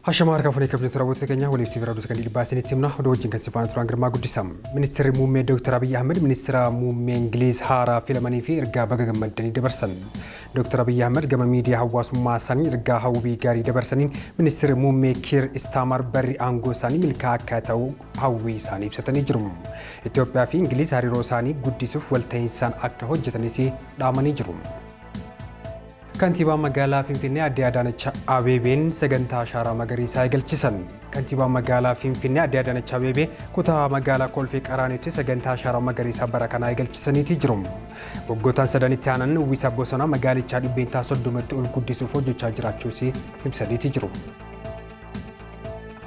Hashamar ka fulee kabajatu raawwatu keenya Waliif TV raadiyoo Sekondii baasanii timna odoo wajjin kan sifaana turan girmaa guddisam. Ministeerri muummee Dr. Abiy Ahmed ministeera muummee Ingiliiz haaraa filamanii fi ergaa baga gammadanii dabarsan. Dr. Abiy Ahmed gama miidiyaa hawaasummaa isaanii ergaa hawwii gaarii dabarsaniin ministeerri muummee Kiir Istaamar barri aangoo isaanii milkaa akka ta'u hawwii isaanii ibsatanii jiru. Itoophiyaa fi Ingiliiz hariiroo isaanii guddisuuf walta'iinsaan akka hojjetanis dhaamanii jiru. Kantiibaa magaalaa Finfinnee Aadde Adaanach Abeebeen sagantaa haaraa magariisaa eegalchisan. Kantiibaa magaalaa Finfinnee Aadde Adaanach Abeebee kutaa magaalaa Kolfee Qaraaniitti sagantaa haaraa magariisaa bara kanaa eegalchisaniiti jiru. Waggoottan sadanitti aanan uwwisa bosonaa magaalichaa dhibbeentaa 30tti ol guddisuuf hojjechaa jiraachuus ibsaniiti jiru.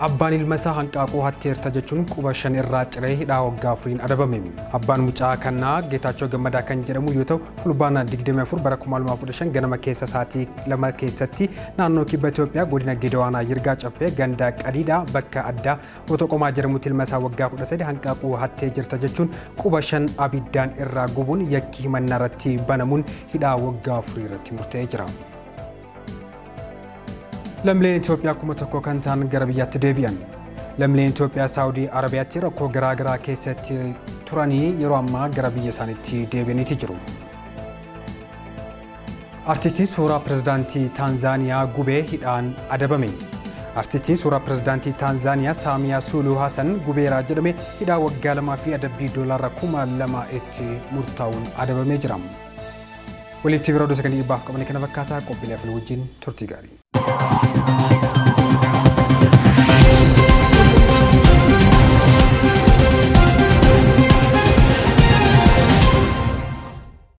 Abbaan ilma isaa hanqaaquu hatteerta jechuun quba 5 irraa ciree hidhaa waggaa 4 adabame. Abbaan mucaa kanaa Geetaachoo Gammadaa kan jedhamu yoo ta'u fulbaana 24 bara 2015 ganama keessa sa'aatii 2 keessatti naannoo kibba Itoophiyaa godina Gedawaanaa Yirgaa Caffee ganda Qadiidhaa bakka addaa Otoqomaa jedhamutti ilma isaa waggaa 13 hanqaaquu hattee jirta jechuun quba 5 abiddaan irraa gubuun yakki himannaa irratti banamuun hidhaa waggaa 4 irratti murtaa'ee jira. Lamleen Itoophiyaa kuma tokko kan ta'an gara biyyaatti deebi'an. Lamleen Itoophiyaa Saawudii Arabiyaatti rakkoo garaagaraa keessatti turanii yeroo ammaa gara biyya isaaniitti deebi'aniiti jiru. Artistiin suuraa pirezidaantii Taanzaaniyaa gubee hidhaan adabame. Artistiin suuraa pirezidaantii Taanzaaniyaa Saamiyaa Suluhu Hassan gubeeraa jedhame hidhaa waggaa 2 fi adabbii $2,000 itti murtaa'uun adabamee jira. Waliif TV raadiyoo Sekondii baaf qabanii kana fakkaataa qophiilee fi wajjin turtii gaarii.